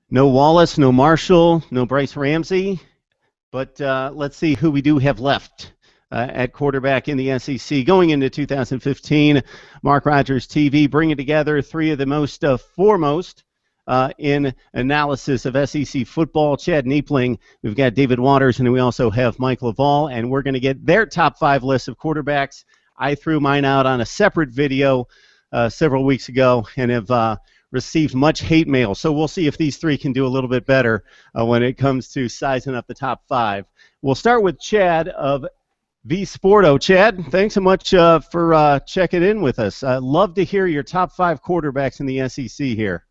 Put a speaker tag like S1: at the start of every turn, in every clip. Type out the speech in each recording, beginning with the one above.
S1: No Wallace, no Marshall, no Bryce Ramsey, but let's see who we do have left at quarterback in the SEC going into 2015. Mark Rogers TV bringing together three of the most foremost in analysis of SEC football. Chad Neipling, we've got David Waters, and we also have Mike Loveall, and we're going to get their top 5 lists of quarterbacks. I threw mine out on a separate video several weeks ago and have received much hate mail. So we'll see if these three can do a little bit better when it comes to sizing up the top 5. We'll start with Chad of VSporto. Chad, thanks so much for checking in with us. I'd love to hear your top 5 quarterbacks in the SEC here.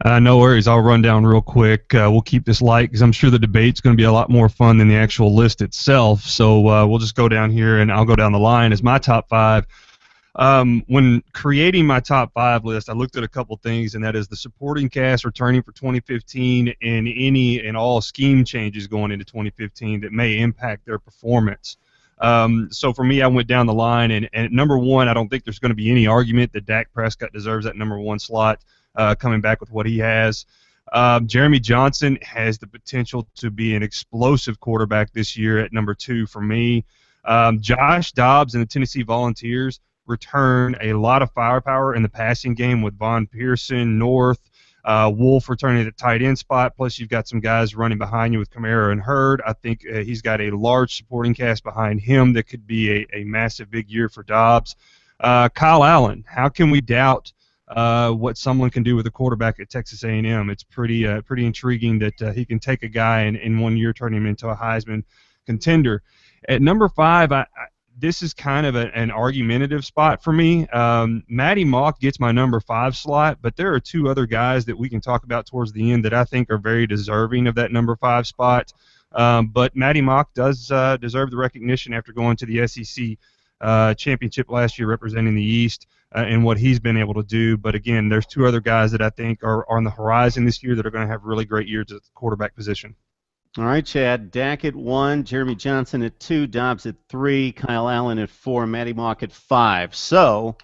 S2: No worries. I'll run down real quick. We'll keep this light because I'm sure the debate's going to be a lot more fun than the actual list itself. So we'll just go down here, and I'll go down the line as my top 5. When creating my top 5 list, I looked at a couple things, and that is the supporting cast returning for 2015 and any and all scheme changes going into 2015 that may impact their performance. So for me, I went down the line, and at number 1, I don't think there's going to be any argument that Dak Prescott deserves that number 1 slot. Coming back with what he has. Jeremy Johnson has the potential to be an explosive quarterback this year at number 2 for me. Josh Dobbs and the Tennessee Volunteers return a lot of firepower in the passing game with Von Pearson, North, Wolf returning at the tight end spot, plus you've got some guys running behind you with Kamara and Hurd. I think he's got a large supporting cast behind him that could be a massive big year for Dobbs. Kyle Allen, how can we doubt what someone can do with a quarterback at Texas A&M? It's pretty intriguing that he can take a guy and in 1 year turn him into a Heisman contender. At number 5, this is kind of an argumentative spot for me. Matty Mock gets my number 5 slot, but there are 2 other guys that we can talk about towards the end that I think are very deserving of that number 5 spot. But Matty Mock does deserve the recognition after going to the SEC championship last year representing the East. And what he's been able to do. But again, there's 2 other guys that I think are on the horizon this year that are going to have really great years at the quarterback position.
S1: All right, Chad. Dak at 1, Jeremy Johnson at 2, Dobbs at 3, Kyle Allen at 4, Matty Mock at 5. So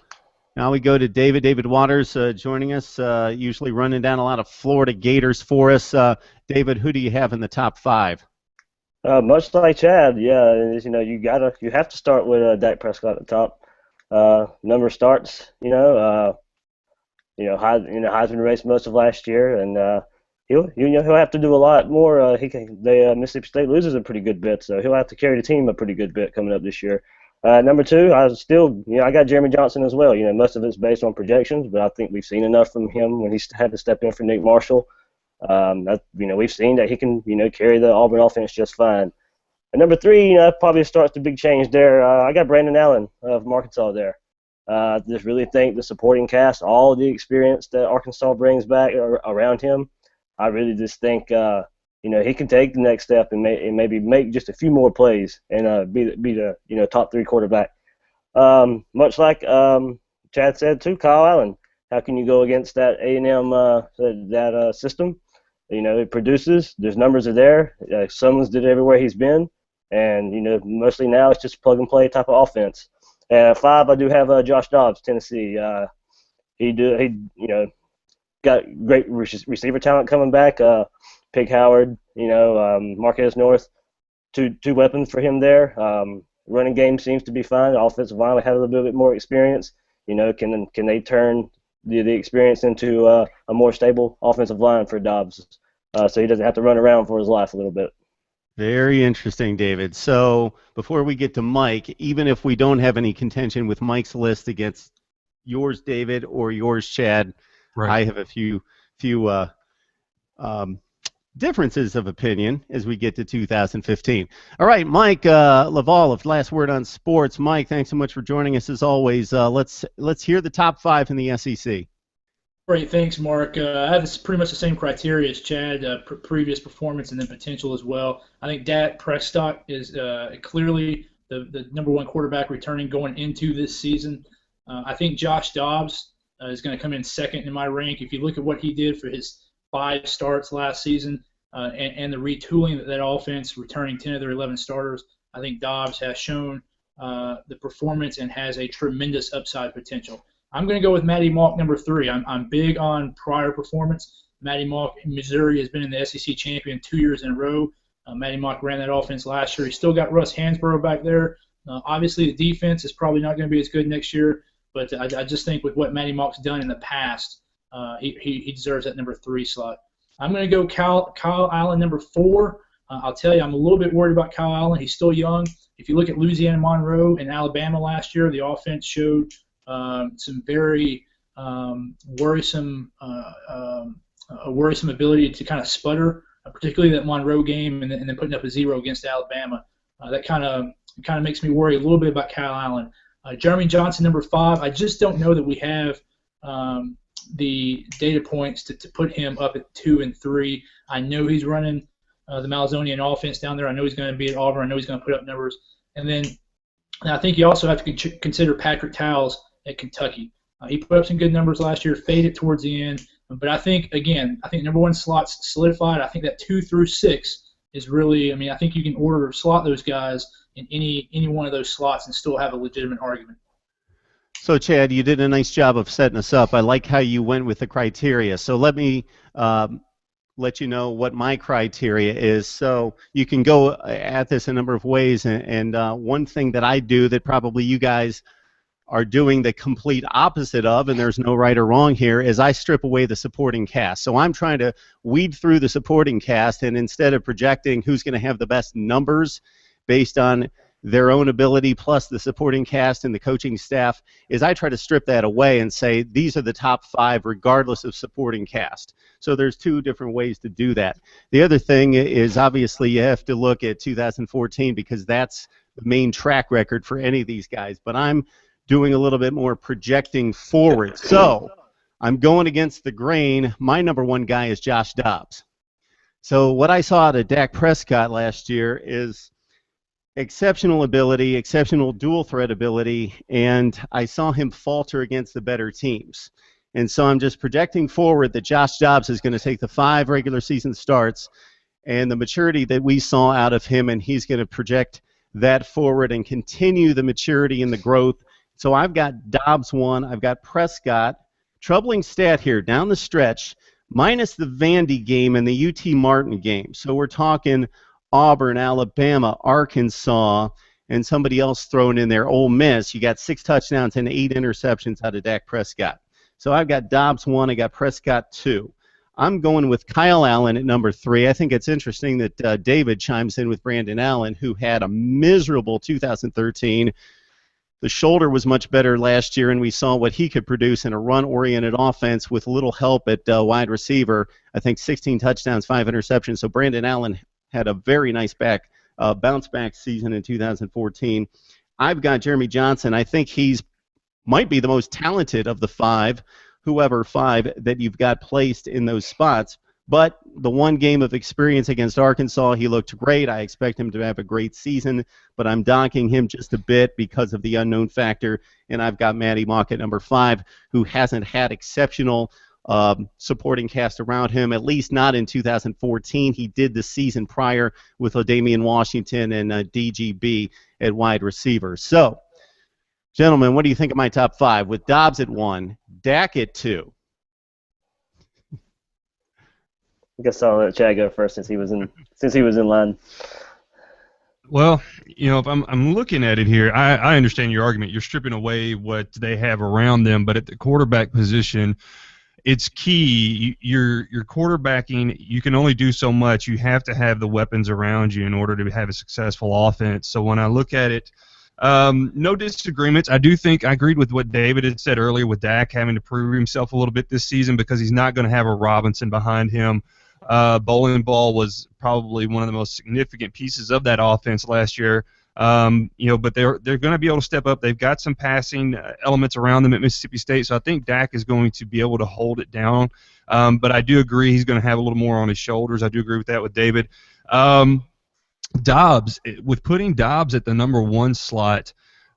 S1: now we go to David Waters joining us, usually running down a lot of Florida Gators for us. David, who do you have in the top 5?
S3: Much like Chad, yeah. You have to start with Dak Prescott at the top. Number starts, Heisman race most of last year, and he'll have to do a lot more. Mississippi State loses a pretty good bit, so he'll have to carry the team a pretty good bit coming up this year. Number 2, I got Jeremy Johnson as well. Most of it's based on projections, but I think we've seen enough from him when he had to step in for Nick Marshall. We've seen that he can, carry the Auburn offense just fine. And number 3, probably starts the big change there. I got Brandon Allen of Arkansas there. I just really think the supporting cast, all the experience that Arkansas brings back around him, I really just think he can take the next step and maybe make just a few more plays and be the top 3 quarterback. Much like Chad said too, Kyle Allen. How can you go against that A&M system? It produces. There's numbers are there. Someone's did it everywhere he's been. And, mostly now it's just plug-and-play type of offense. 5, I do have Josh Dobbs, Tennessee. He got great receiver talent coming back. Pig Howard, Marquez North, two weapons for him there. Running game seems to be fine. The offensive line will have a little bit more experience. Can they turn the experience into a more stable offensive line for Dobbs so he doesn't have to run around for his life a little bit?
S1: Very interesting, David. So before we get to Mike, even if we don't have any contention with Mike's list against yours, David, or yours, Chad, right, I have a few differences of opinion as we get to 2015. All right, Mike Loveall of Last Word on Sports. Mike, thanks so much for joining us as always. Let's hear the top 5 in the SEC.
S4: Great, thanks, Mark. I have pretty much the same criteria as Chad, previous performance and then potential as well. I think Dak Prescott is clearly the number 1 quarterback returning going into this season. I think Josh Dobbs is going to come in second in my rank. If you look at what he did for his 5 starts last season and the retooling that offense, returning 10 of their 11 starters, I think Dobbs has shown the performance and has a tremendous upside potential. I'm going to go with Matty Mock, number 3. I'm big on prior performance. Matty Mock in Missouri has been in the SEC champion 2 years in a row. Matty Mock ran that offense last year. He's still got Russ Hansborough back there. Obviously, the defense is probably not going to be as good next year, but I just think with what Matty Mock's done in the past, he deserves that number 3 slot. I'm going to go Kyle Allen, number 4. I'll tell you, I'm a little bit worried about Kyle Allen. He's still young. If you look at Louisiana Monroe and Alabama last year, the offense showed some very worrisome ability to kind of sputter, particularly that Monroe game, and then putting up a 0 against Alabama. That kind of makes me worry a little bit about Kyle Allen. Jeremy Johnson, number 5. I just don't know that we have the data points to put him up at 2 and 3. I know he's running the Malzonian offense down there. I know he's going to be at Auburn. I know he's going to put up numbers. And I think you also have to consider Patrick Towles at Kentucky. He put up some good numbers last year, faded towards the end. But I think number 1 slot's solidified. I think that 2 through 6 is really, I think you can slot those guys in any one of those slots and still have a legitimate argument.
S1: So, Chad, you did a nice job of setting us up. I like how you went with the criteria. So let me let you know what my criteria is. So you can go at this a number of ways. And one thing that I do that probably you guys are doing the complete opposite of, and there's no right or wrong here, is I strip away the supporting cast. So I'm trying to weed through the supporting cast, and instead of projecting who's going to have the best numbers based on their own ability plus the supporting cast and the coaching staff, is I try to strip that away and say these are the top 5 regardless of supporting cast. So there's 2 different ways to do that. The other thing is obviously you have to look at 2014 because that's the main track record for any of these guys. But I'm doing a little bit more projecting forward. So I'm going against the grain. My number 1 guy is Josh Dobbs. So what I saw out of Dak Prescott last year is exceptional ability, exceptional dual threat ability, and I saw him falter against the better teams. And so I'm just projecting forward that Josh Dobbs is going to take the 5 regular season starts and the maturity that we saw out of him, and he's going to project that forward and continue the maturity and the growth. So I've got Dobbs 1, I've got Prescott. Troubling stat here, down the stretch, minus the Vandy game and the UT Martin game. So we're talking Auburn, Alabama, Arkansas, and somebody else thrown in there, Ole Miss. You got 6 touchdowns and 8 interceptions out of Dak Prescott. So I've got Dobbs 1, I got Prescott 2. I'm going with Kyle Allen at number 3. I think it's interesting that David chimes in with Brandon Allen, who had a miserable 2013. The shoulder was much better last year, and we saw what he could produce in a run-oriented offense with a little help at wide receiver. I think 16 touchdowns, 5 interceptions. So Brandon Allen had a very nice bounce-back season in 2014. I've got Jeremy Johnson. I think he's might be the most talented of the 5, whoever 5 that you've got placed in those spots. But the 1 game of experience against Arkansas, he looked great. I expect him to have a great season, but I'm docking him just a bit because of the unknown factor. And I've got Matty Mock at number 5, who hasn't had exceptional supporting cast around him, at least not in 2014. He did the season prior with Damian Washington and DGB at wide receiver. So, gentlemen, what do you think of my top 5? With Dobbs at 1, Dak at 2.
S3: I guess I'll let Chad go first since he was in line.
S2: Well, if I'm looking at it here, I understand your argument. You're stripping away what they have around them, but at the quarterback position, it's key. You're quarterbacking. You can only do so much. You have to have the weapons around you in order to have a successful offense. So when I look at it, no disagreements. I do think I agreed with what David had said earlier with Dak having to prove himself a little bit this season because he's not going to have a Robinson behind him. Bowling Ball was probably one of the most significant pieces of that offense last year. But they're going to be able to step up. They've got some passing elements around them at Mississippi State, so I think Dak is going to be able to hold it down. But I do agree he's going to have a little more on his shoulders. I do agree with that with David. Dobbs, with putting Dobbs at the number 1 slot,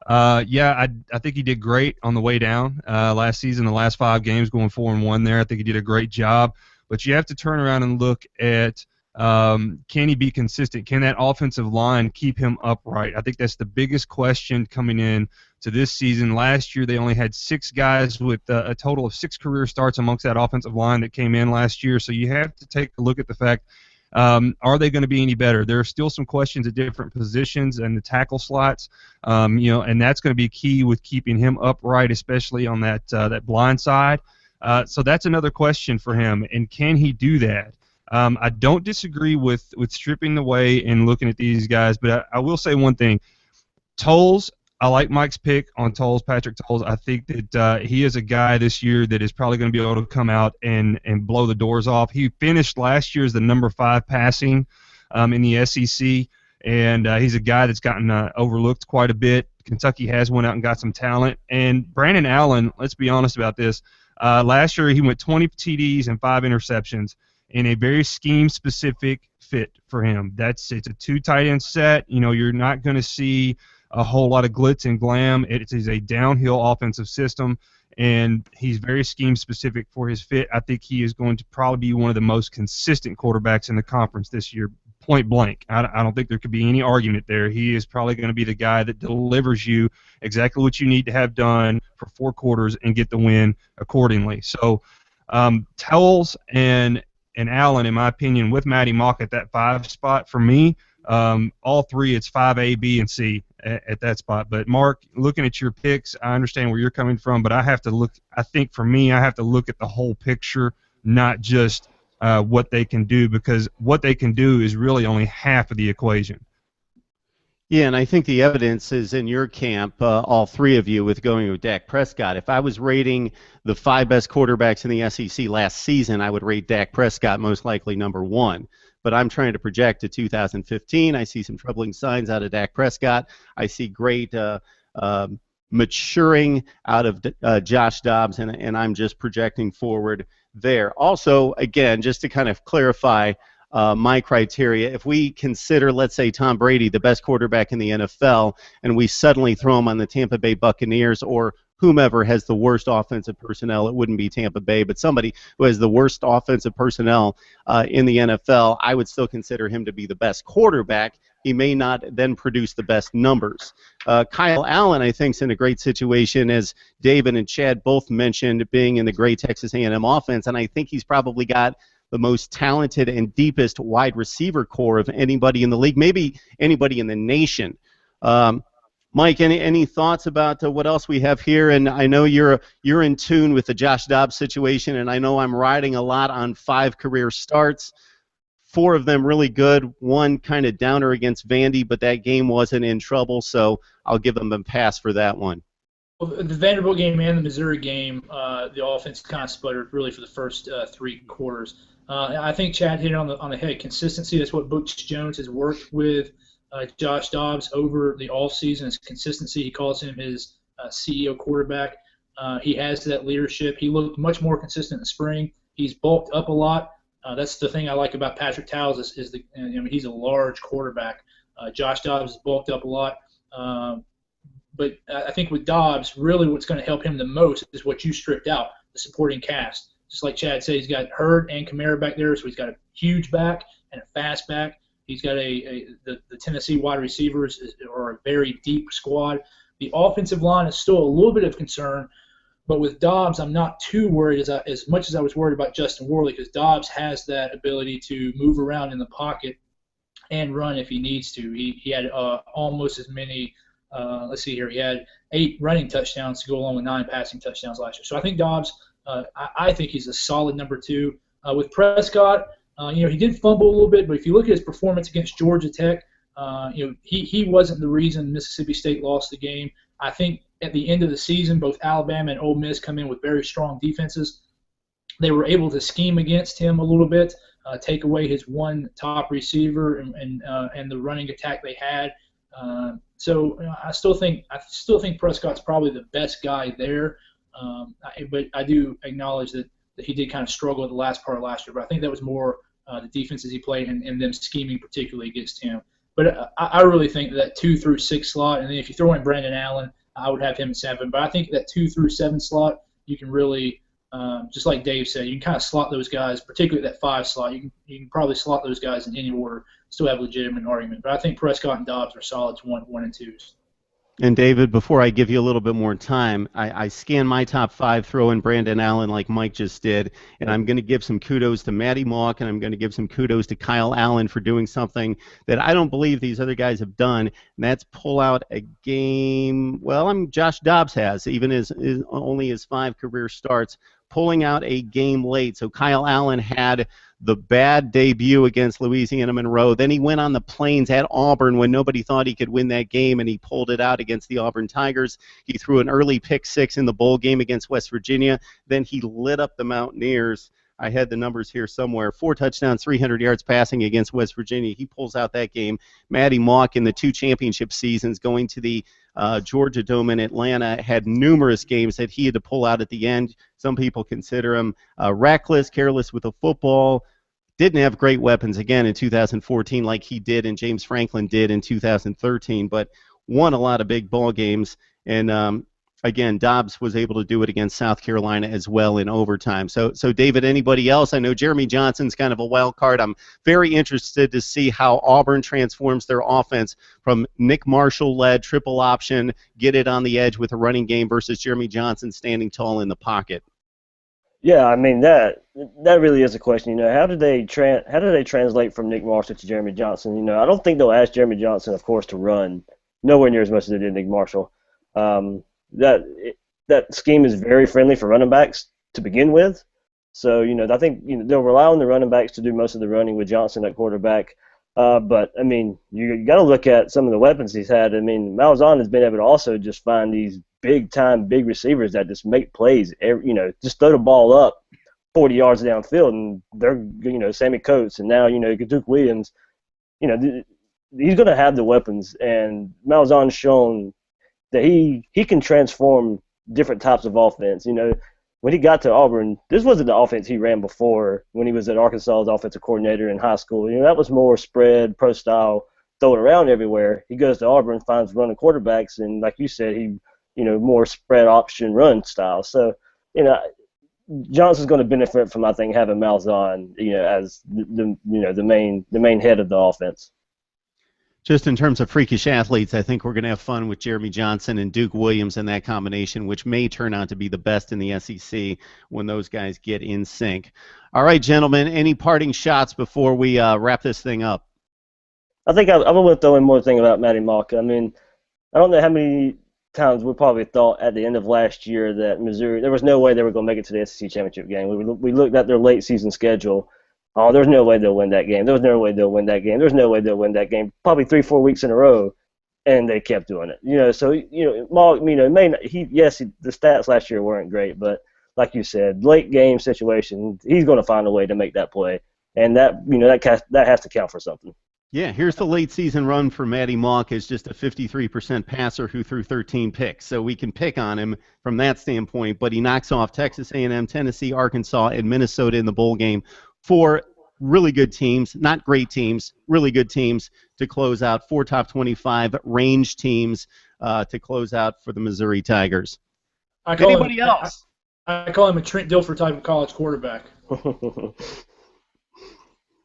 S2: I think he did great on the way down last season. The last 5 games going 4-1 there, I think he did a great job. But you have to turn around and look at Can he be consistent? Can that offensive line keep him upright? I think that's the biggest question coming in to this season. Last year, they only had 6 guys with a total of 6 career starts amongst that offensive line that came in last year. So you have to take a look at the fact, are they going to be any better? There are still some questions at different positions and the tackle slots, and that's going to be key with keeping him upright, especially on that blind side. So that's another question for him, and can he do that? I don't disagree with stripping away and looking at these guys, but I will say one thing. Tolles, I like Mike's pick on Tolles, Patrick Tolles. I think that he is a guy this year that is probably going to be able to come out and blow the doors off. He finished last year as the number 5 passing in the SEC, and he's a guy that's gotten overlooked quite a bit. Kentucky has went out and got some talent. And Brandon Allen, let's be honest about this, last year he went 20 TDs and 5 interceptions in a very scheme-specific fit for him. It's a 2 tight end set. You're not going to see a whole lot of glitz and glam. It is a downhill offensive system, and he's very scheme-specific for his fit. I think he is going to probably be one of the most consistent quarterbacks in the conference this year, point blank. I don't think there could be any argument there. He is probably going to be the guy that delivers you exactly what you need to have done for 4 quarters and get the win accordingly. So Towles and Allen, in my opinion, with Matty Mock at that 5 spot, for me, all 3, it's 5A, B, and C at that spot. But Mark, looking at your picks, I understand where you're coming from, but I have to look. I think for me, I have to look at the whole picture, not just what they can do, because what they can do is really only half of the equation.
S1: Yeah, and I think the evidence is in your camp, all 3 of you, with going with Dak Prescott. If I was rating the 5 best quarterbacks in the SEC last season, I would rate Dak Prescott most likely number 1. But I'm trying to project to 2015. I see some troubling signs out of Dak Prescott. I see great maturing out of Josh Dobbs, and I'm just projecting forward there. Also, again, just to kind of clarify my criteria, if we consider, let's say, Tom Brady the best quarterback in the NFL, and we suddenly throw him on the Tampa Bay Buccaneers or whomever has the worst offensive personnel, it wouldn't be Tampa Bay, but somebody who has the worst offensive personnel in the NFL, I would still consider him to be the best quarterback. He may not then produce the best numbers. Kyle Allen, I think, is in a great situation, as David and Chad both mentioned, being in the great Texas A&M offense, and I think he's probably got the most talented and deepest wide receiver core of anybody in the league, maybe anybody in the nation. Mike, any thoughts about what else we have here? And I know you're in tune with the Josh Dobbs situation, and I know I'm riding a lot on 5 career starts, 4 of them really good, 1 kind of downer against Vandy, but that game wasn't in trouble, so I'll give them a pass for that one.
S4: Well, the Vanderbilt game and the Missouri game, the offense kind of sputtered really for the first 3 quarters. I think Chad hit it on the head. Consistency, that's what Butch Jones has worked with Josh Dobbs over the offseason, is consistency. He calls him his CEO quarterback. He has that leadership. He looked much more consistent in the spring. He's bulked up a lot. That's the thing I like about Patrick Towles is he's a large quarterback. Josh Dobbs has bulked up a lot. But I think with Dobbs, really what's going to help him the most is what you stripped out, the supporting cast. Just like Chad said, he's got Hurd and Kamara back there, so he's got a huge back and a fast back. He's got the Tennessee wide receivers are a very deep squad. The offensive line is still a little bit of concern, but with Dobbs, I'm not too worried as much as I was worried about Justin Worley, because Dobbs has that ability to move around in the pocket and run if he needs to. He had almost as many. Let's see here. He had 8 running touchdowns to go along with 9 passing touchdowns last year. So I think Dobbs. I think he's a solid number 2. With Prescott, he did fumble a little bit, but if you look at his performance against Georgia Tech, he wasn't the reason Mississippi State lost the game. I think at the end of the season, both Alabama and Ole Miss come in with very strong defenses. They were able to scheme against him a little bit, take away his 1 top receiver and the running attack they had. So I still think Prescott's probably the best guy there. But I do acknowledge that he did kind of struggle at the last part of last year. But I think that was more the defenses he played and them scheming particularly against him. But I really think that 2 through 6 slot, and then if you throw in Brandon Allen, I would have him at 7. But I think that 2 through 7 slot, you can really Just like Dave said, you can kind of slot those guys, particularly that 5 slot. You can probably slot those guys in any order, still have a legitimate argument. But I think Prescott and Dobbs are solids 1 and 2s.
S1: And David, before I give you a little bit more time, I scanned my top 5, throw in Brandon Allen like Mike just did, and I'm going to give some kudos to Matty Mock, and I'm going to give some kudos to Kyle Allen for doing something that I don't believe these other guys have done, and that's pull out a game. Well, Josh Dobbs has, even only his 5 career starts, pulling out a game late. So Kyle Allen had the bad debut against Louisiana Monroe. Then he went on the plains at Auburn when nobody thought he could win that game, and he pulled it out against the Auburn Tigers. He threw an early pick 6 in the bowl game against West Virginia. Then he lit up the Mountaineers. I had the numbers here somewhere. 4 touchdowns, 300 yards passing against West Virginia. He pulls out that game. Matty Mock in the 2 championship seasons going to the Georgia Dome in Atlanta had numerous games that he had to pull out at the end. Some people consider him reckless, careless with the football. Didn't have great weapons again in 2014 like he did and James Franklin did in 2013, but won a lot of big ball games. And again, Dobbs was able to do it against South Carolina as well in overtime. So David, anybody else? I know Jeremy Johnson's kind of a wild card. I'm very interested to see how Auburn transforms their offense from Nick Marshall-led triple option, get it on the edge with a running game versus Jeremy Johnson standing tall in the pocket.
S3: Yeah, I mean that really is a question. How do they translate from Nick Marshall to Jeremy Johnson? I don't think they'll ask Jeremy Johnson, of course, to run nowhere near as much as they did Nick Marshall. That scheme is very friendly for running backs to begin with. So I think they'll rely on the running backs to do most of the running with Johnson at quarterback. But I mean, you got to look at some of the weapons he's had. I mean, Malzahn has been able to also just find these big receivers that just make plays. Just throw the ball up 40 yards downfield, and they're Sammy Coates, and now Duke Williams. He's going to have the weapons, and Malzahn's shown that he can transform different types of offense. When he got to Auburn, this wasn't the offense he ran before when he was at Arkansas as offensive coordinator in high school. That was more spread, pro style, throw it around everywhere. He goes to Auburn, finds running quarterbacks, and like you said, he more spread option run style. So, Johnson's going to benefit from, I think, having Malzahn, as the main head of the offense.
S1: Just in terms of freakish athletes, I think we're going to have fun with Jeremy Johnson and Duke Williams in that combination, which may turn out to be the best in the SEC when those guys get in sync. All right, gentlemen, any parting shots before we wrap this thing up?
S3: I think I want to throw in more thing about Matty Mock. I mean, I don't know how many times we probably thought at the end of last year that Missouri, there was no way they were going to make it to the SEC championship game. We looked at their late season schedule. Oh, there's no way they'll win that game. There's no way they'll win that game. There's no way they'll win that game. Probably 3-4 weeks in a row, and they kept doing it. So Mock, the stats last year weren't great, but like you said, late game situation, he's going to find a way to make that play, and that has to count for something.
S1: Yeah, here's the late season run for Matty Mock as just a 53% passer who threw 13 picks. So we can pick on him from that standpoint, but he knocks off Texas A&M, Tennessee, Arkansas, and Minnesota in the bowl game. 4 really good teams, not great teams, really good teams to close out. 4 top 25 range teams to close out for the Missouri Tigers. Anybody else?
S4: I call him a Trent Dilfer type of college quarterback.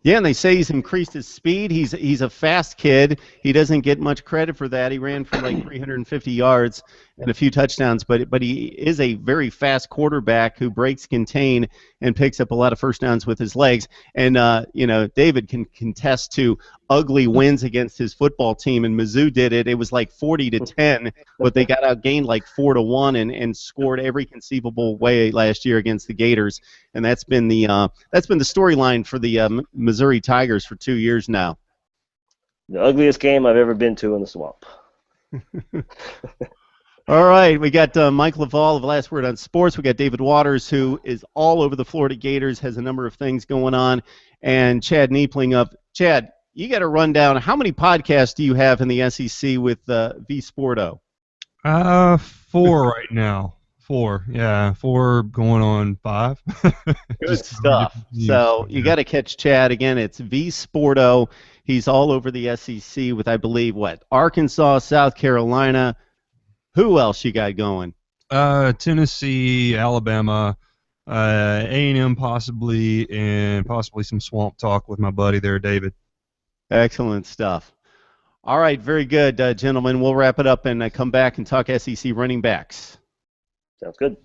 S1: Yeah, and they say he's increased his speed. He's a fast kid. He doesn't get much credit for that. He ran for like 350 yards and a few touchdowns, but he is a very fast quarterback who breaks contain and picks up a lot of first downs with his legs. And David can contest to ugly wins against his football team, and Mizzou did it. It was like 40-10, but they got outgained like 4-1 and scored every conceivable way last year against the Gators. And that's been the storyline for the Missouri Tigers for 2 years now.
S3: The ugliest game I've ever been to in the swamp.
S1: All right, we got Mike Loveall of Last Word on Sports. We got David Waters, who is all over the Florida Gators, has a number of things going on, and Chad Neipling of Chad. You got to run down how many podcasts do you have in the SEC with VSporto?
S2: 4 right now. 4, yeah, 4 going on 5.
S1: Good stuff. So you got to catch Chad again. It's VSporto. He's all over the SEC with, I believe, Arkansas, South Carolina. Who else you got going?
S2: Tennessee, Alabama, A&M possibly, and possibly some swamp talk with my buddy there, David.
S1: Excellent stuff. All right, very good, gentlemen. We'll wrap it up and come back and talk SEC running backs.
S3: Sounds good.